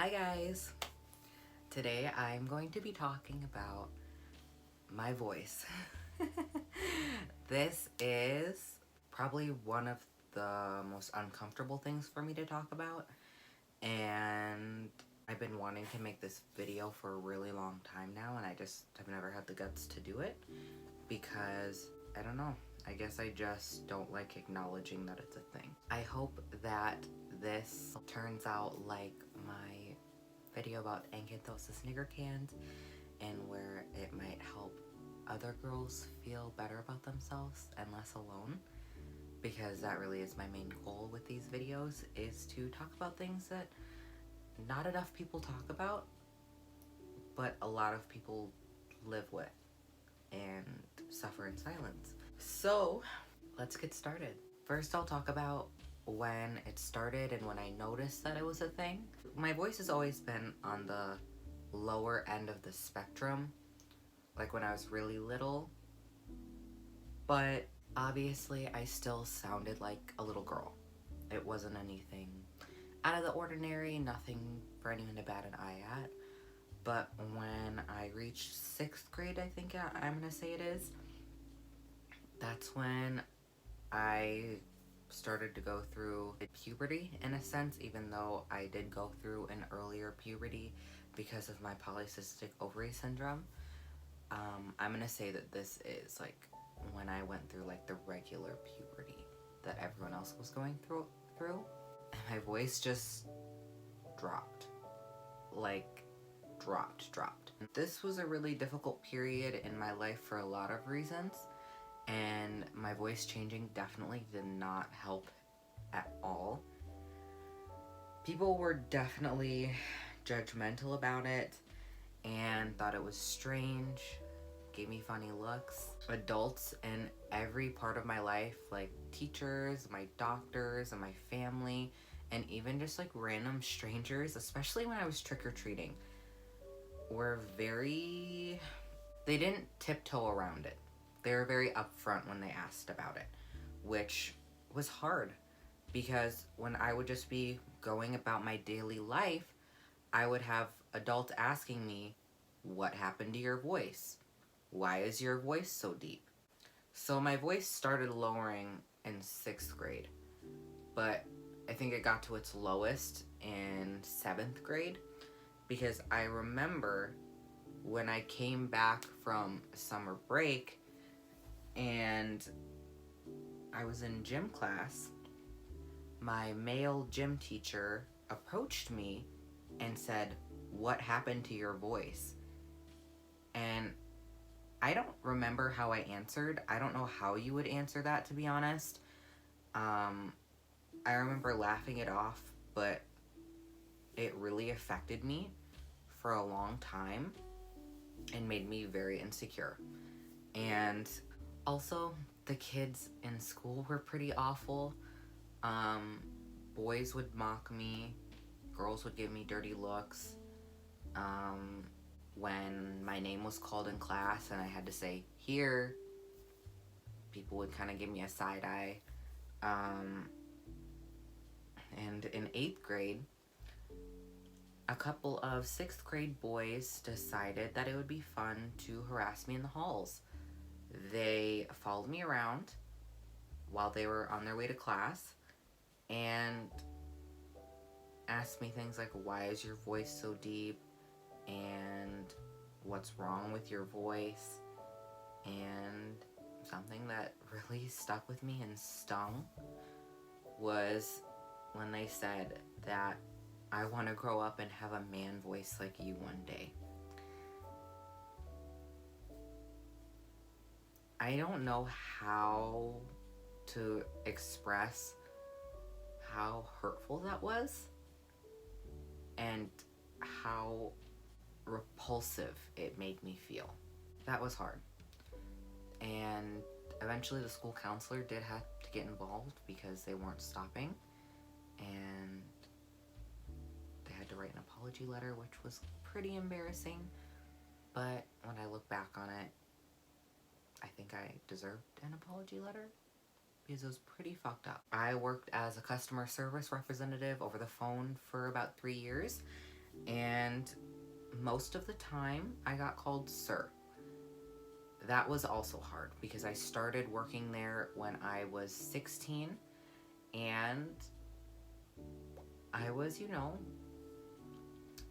Hi guys! Today I'm going to be talking about my voice. This is probably one of the most uncomfortable things for me to talk about, and I've been wanting to make this video for a really long time now, and I just have never had the guts to do it because, I don't know, I guess I just don't like acknowledging that it's a thing. I hope that this turns out like my video about Encantosa Snicker cans, and where it might help other girls feel better about themselves and less alone, because that really is my main goal with these videos, is to talk about things that not enough people talk about, but a lot of people live with and suffer in silence. So let's get started. First, I'll talk about when it started and when I noticed that it was a thing. My voice has always been on the lower end of the spectrum, like when I was really little, but obviously I still sounded like a little girl. It wasn't anything out of the ordinary, nothing for anyone to bat an eye at. But when I reached 6th grade, I think I'm gonna say it is, that's when I started to go through puberty in a sense, even though I did go through an earlier puberty because of my polycystic ovary syndrome. I'm gonna say that this is like when I went through like the regular puberty that everyone else was going through, and my voice just dropped. Like, dropped. This was a really difficult period in my life for a lot of reasons, and my voice changing definitely did not help at all. People were definitely judgmental about it and thought it was strange, gave me funny looks. Adults in every part of my life, like teachers, my doctors, and my family, and even just like random strangers, especially when I was trick-or-treating, were they didn't tiptoe around it. They were very upfront when they asked about it, which was hard because when I would just be going about my daily life, I would have adults asking me, what happened to your voice? Why is your voice so deep? So my voice started lowering in 6th grade, but I think it got to its lowest in 7th grade, because I remember when I came back from summer break and I was in gym class, my male gym teacher approached me and said, "What happened to your voice?" And I don't remember how I answered. I don't know how you would answer that, to be honest. I remember laughing it off, but it really affected me for a long time and made me very insecure. And also, the kids in school were pretty awful. Boys would mock me, girls would give me dirty looks. When my name was called in class and I had to say, "Here," people would kind of give me a side eye. And in 8th grade, a couple of 6th grade boys decided that it would be fun to harass me in the halls. They followed me around while they were on their way to class and asked me things like, "Why is your voice so deep?" and "What's wrong with your voice?" And something that really stuck with me and stung was when they said that I want to grow up and have a man voice like you one day. I don't know how to express how hurtful that was and how repulsive it made me feel. That was hard. And eventually the school counselor did have to get involved because they weren't stopping, and they had to write an apology letter, which was pretty embarrassing, but when I look back on it, I think I deserved an apology letter because it was pretty fucked up. I worked as a customer service representative over the phone for about 3 years, And most of the time, I got called sir. That was also hard because I started working there when I was 16, and I was,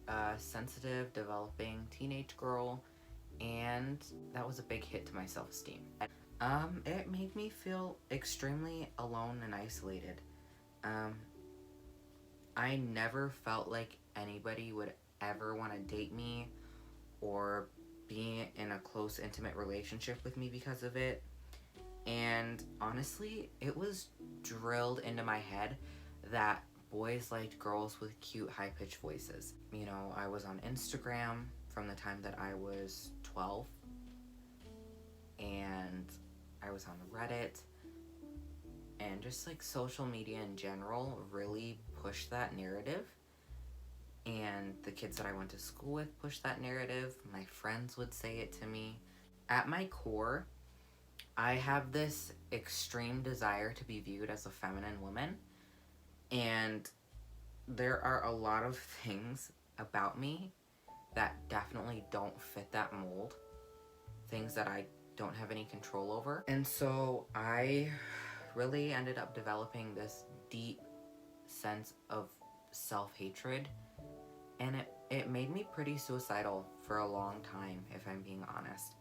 a sensitive, developing teenage girl, and that was a big hit to my self-esteem. It made me feel extremely alone and isolated. Um, I never felt like anybody would ever want to date me or be in a close, intimate relationship with me because of it. And honestly, it was drilled into my head that boys liked girls with cute, high pitched voices. I was on Instagram from the time that I was 12, and I was on Reddit, and just like social media in general really pushed that narrative. And the kids that I went to school with pushed that narrative. My friends would say it to me. At my core, I have this extreme desire to be viewed as a feminine woman, and there are a lot of things about me that definitely don't fit that mold, things that I don't have any control over. And so I really ended up developing this deep sense of self-hatred, and it made me pretty suicidal for a long time, if I'm being honest.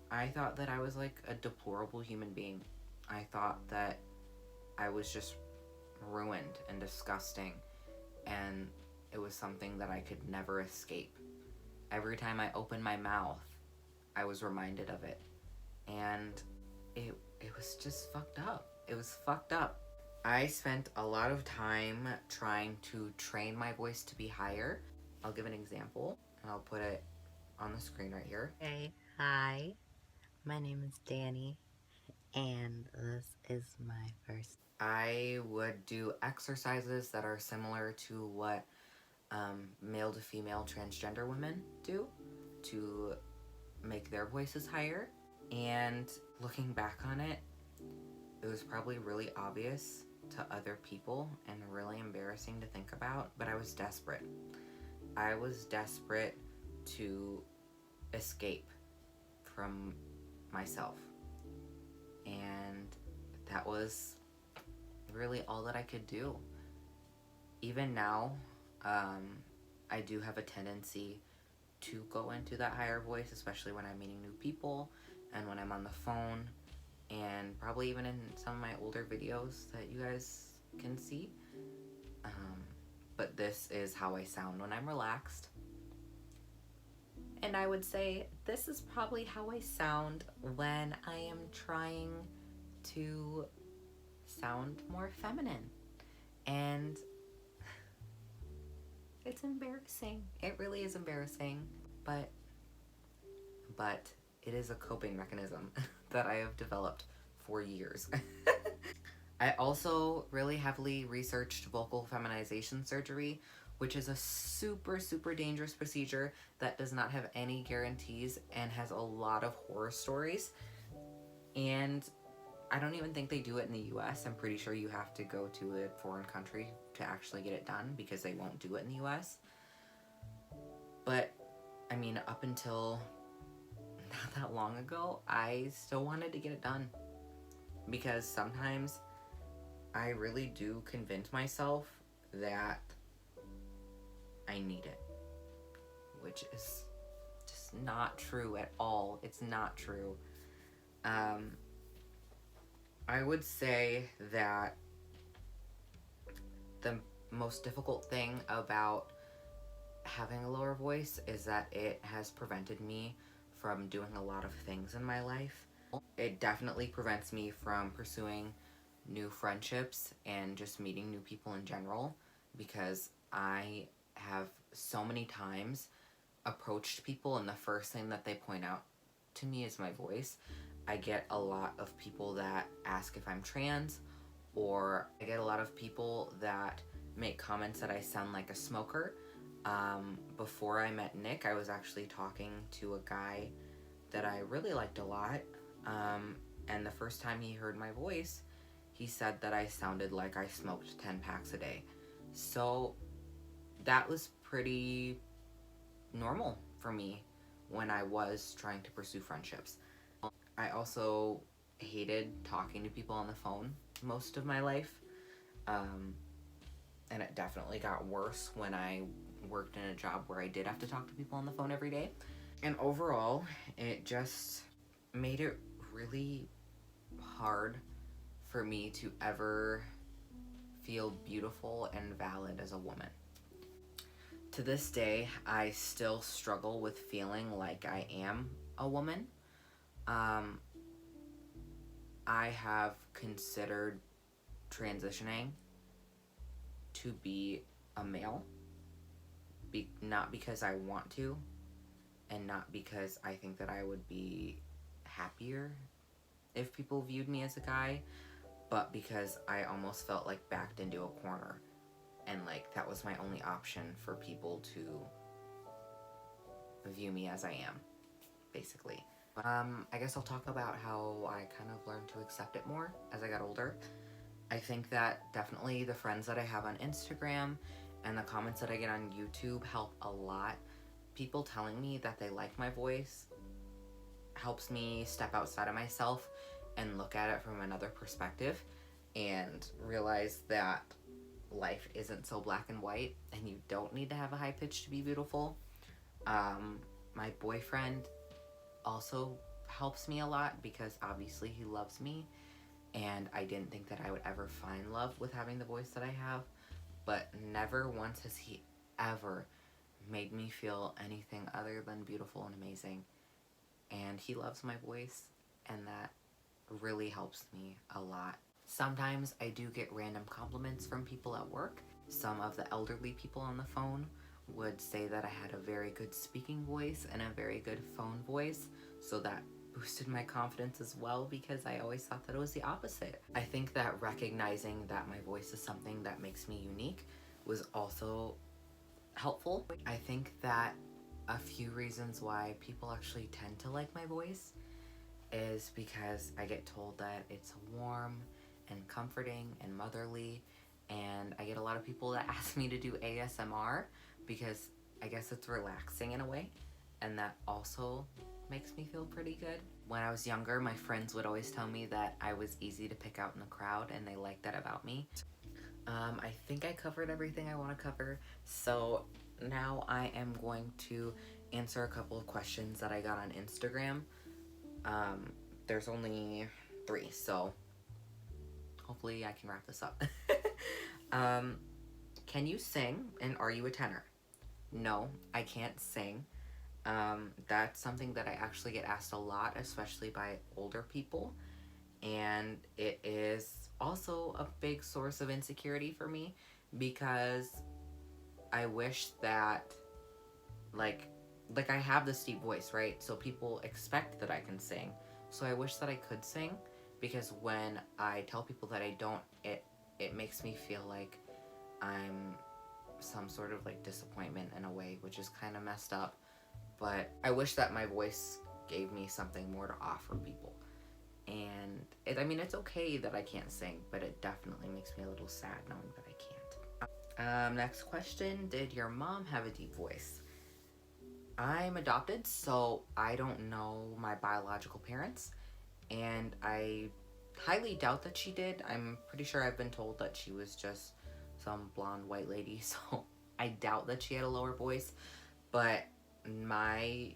I thought that I was like a deplorable human being. I thought that I was just ruined and disgusting, and it was something that I could never escape. Every time I opened my mouth, I was reminded of it, and it was just fucked up. It was fucked up. I spent a lot of time trying to train my voice to be higher. I'll give an example, and I'll put it on the screen right here. Hey, hi, my name is Danny, and this is my first. I would do exercises that are similar to what male to female transgender women do to make their voices higher. And looking back on it, it was probably really obvious to other people and really embarrassing to think about, but I was desperate. I was desperate to escape from myself. And that was really all that I could do. Even now, I do have a tendency to go into that higher voice, especially when I'm meeting new people and when I'm on the phone, and probably even in some of my older videos that you guys can see. But this is how I sound when I'm relaxed. And I would say this is probably how I sound when I am trying to sound more feminine. And it's embarrassing. It really is embarrassing. But it is a coping mechanism that I have developed for years. I also really heavily researched vocal feminization surgery, which is a super, super dangerous procedure that does not have any guarantees and has a lot of horror stories. And I don't even think they do it in the US. I'm pretty sure you have to go to a foreign country to actually get it done because they won't do it in the US. But, I mean, up until not that long ago, I still wanted to get it done. Because sometimes I really do convince myself that I need it, which is just not true at all. It's not true. I would say that the most difficult thing about having a lower voice is that it has prevented me from doing a lot of things in my life. It definitely prevents me from pursuing new friendships and just meeting new people in general, because I have so many times approached people and the first thing that they point out to me is my voice. I get a lot of people that ask if I'm trans, or I get a lot of people that make comments that I sound like a smoker. Before I met Nick, I was actually talking to a guy that I really liked a lot, and the first time he heard my voice, he said that I sounded like I smoked 10 packs a day. So that was pretty normal for me when I was trying to pursue friendships. I also hated talking to people on the phone most of my life. Um, and it definitely got worse when I worked in a job where I did have to talk to people on the phone every day. And overall, it just made it really hard for me to ever feel beautiful and valid as a woman. To this day, I still struggle with feeling like I am a woman. Um, I have considered transitioning to be a male, not because I want to, and not because I think that I would be happier if people viewed me as a guy, but because I almost felt like backed into a corner, and like that was my only option for people to view me as I am, basically. I guess I'll talk about how I kind of learned to accept it more as I got older. I think that definitely the friends that I have on Instagram and the comments that I get on YouTube help a lot. People telling me that they like my voice helps me step outside of myself and look at it from another perspective and realize that life isn't so black and white and you don't need to have a high pitch to be beautiful. My boyfriend also helps me a lot because obviously he loves me, and I didn't think that I would ever find love with having the voice that I have, but never once has he ever made me feel anything other than beautiful and amazing. And he loves my voice, and that really helps me a lot. Sometimes I do get random compliments from people at work. Some of the elderly people on the phone would say that I had a very good speaking voice and a very good phone voice, so that boosted my confidence as well because I always thought that it was the opposite. I think that recognizing that my voice is something that makes me unique was also helpful. I think that a few reasons why people actually tend to like my voice is because I get told that it's warm and comforting and motherly, and I get a lot of people that ask me to do ASMR because I guess it's relaxing in a way, and that also makes me feel pretty good. When I was younger, my friends would always tell me that I was easy to pick out in the crowd, and they liked that about me. I think I covered everything I want to cover, so now I am going to answer a couple of questions that I got on Instagram. There's only 3, so hopefully I can wrap this up. um, can you sing, and are you a tenor? No, I can't sing. That's something that I actually get asked a lot, especially by older people, and it is also a big source of insecurity for me because I wish that, like I have this deep voice, right? So people expect that I can sing. So I wish that I could sing, because when I tell people that I don't, it makes me feel like I'm some sort of like disappointment in a way, which is kind of messed up. But I wish that my voice gave me something more to offer people. And I mean, it's okay that I can't sing, but it definitely makes me a little sad knowing that I can't. Next question. Did your mom have a deep voice? I'm adopted, so I don't know my biological parents, and I highly doubt that she did. I'm pretty sure I've been told that she was just some blonde white lady, so I doubt that she had a lower voice. But my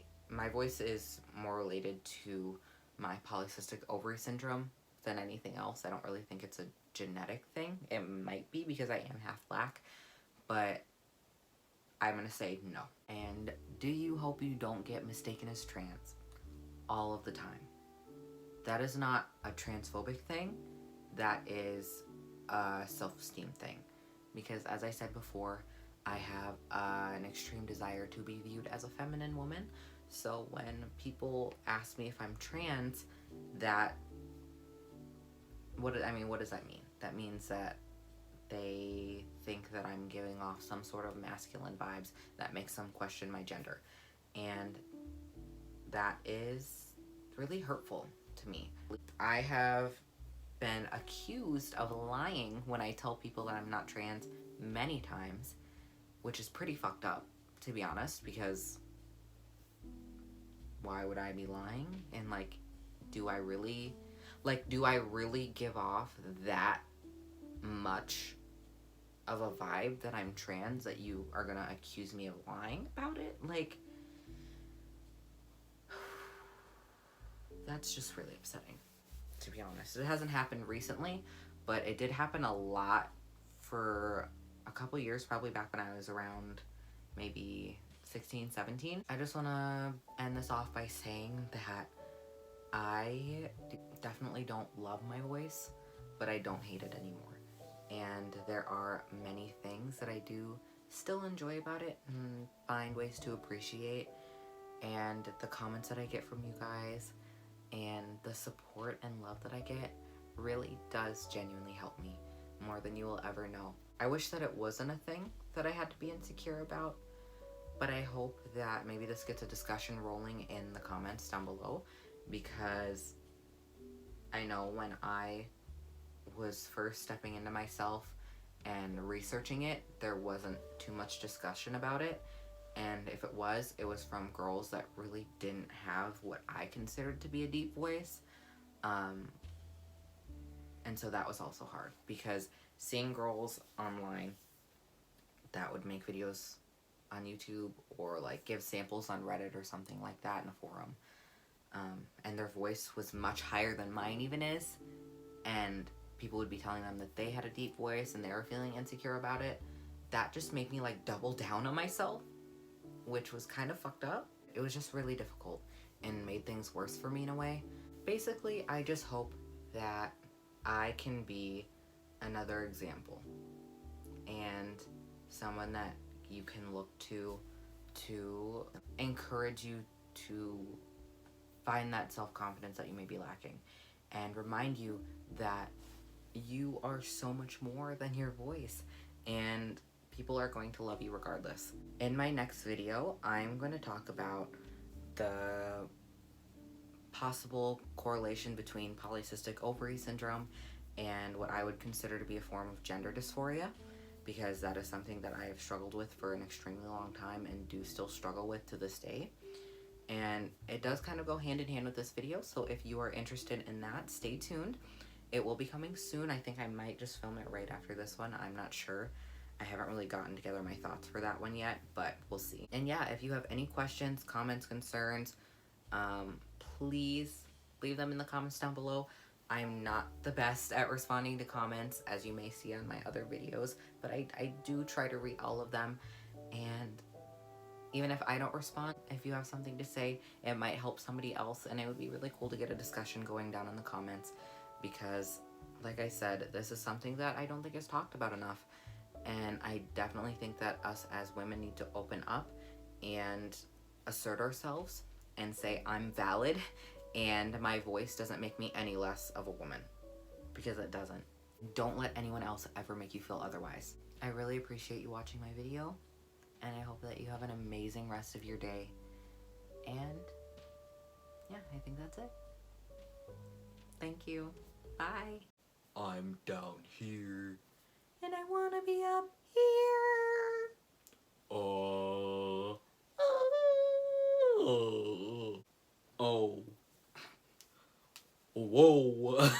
voice is more related to my polycystic ovary syndrome than anything else. I don't really think it's a genetic thing. It might be because I am half black, but I'm gonna say no. And do you hope you don't get mistaken as trans all of the time? That is not a transphobic thing. That is a self-esteem thing. Because as I said before, I have an extreme desire to be viewed as a feminine woman. So when people ask me if I'm trans, what does that mean? That means that they think that I'm giving off some sort of masculine vibes that makes them question my gender. And that is really hurtful to me. I have been accused of lying when I tell people that I'm not trans many times, which is pretty fucked up, to be honest, because why would I be lying? And like, do I really give off that much of a vibe that I'm trans that you are gonna accuse me of lying about it? Like, that's just really upsetting, to be honest. It hasn't happened recently, but it did happen a lot for a couple years, probably back when I was around maybe 16, 17. I just want to end this off by saying that I definitely don't love my voice, but I don't hate it anymore. And there are many things that I do still enjoy about it and find ways to appreciate. And the comments that I get from you guys and the support and love that I get really does genuinely help me more than you will ever know. I wish that it wasn't a thing that I had to be insecure about, but I hope that maybe this gets a discussion rolling in the comments down below, because I know when I was first stepping into myself and researching it, there wasn't too much discussion about it. And if it was from girls that really didn't have what I considered to be a deep voice. And so that was also hard, because seeing girls online that would make videos on YouTube or like give samples on Reddit or something like that in a forum, and their voice was much higher than mine even is, and people would be telling them that they had a deep voice and they were feeling insecure about it, that just made me like double down on myself, which was kind of fucked up. It was just really difficult and made things worse for me in a way. Basically, I just hope that I can be another example and someone that you can look to encourage you to find that self-confidence that you may be lacking, and remind you that you are so much more than your voice, and people are going to love you regardless. In my next video, I'm going to talk about the possible correlation between polycystic ovary syndrome and what I would consider to be a form of gender dysphoria, because that is something that I have struggled with for an extremely long time and do still struggle with to this day. And it does kind of go hand in hand with this video, so if you are interested in that, stay tuned. It will be coming soon. I think I might just film it right after this one. I'm not sure. I haven't really gotten together my thoughts for that one yet, but we'll see. And yeah, if you have any questions, comments, concerns, please leave them in the comments down below. I'm not the best at responding to comments, as you may see on my other videos, but I do try to read all of them. And even if I don't respond, if you have something to say, it might help somebody else, and it would be really cool to get a discussion going down in the comments, because like I said, this is something that I don't think is talked about enough, and I definitely think that us as women need to open up and assert ourselves and say I'm valid and my voice doesn't make me any less of a woman, because it doesn't. Don't let anyone else ever make you feel otherwise. I really appreciate you watching my video, and I hope that you have an amazing rest of your day. And yeah, I think that's it. Thank you. Bye. I'm down here. And I want to be up here. Oh. Oh. Whoa.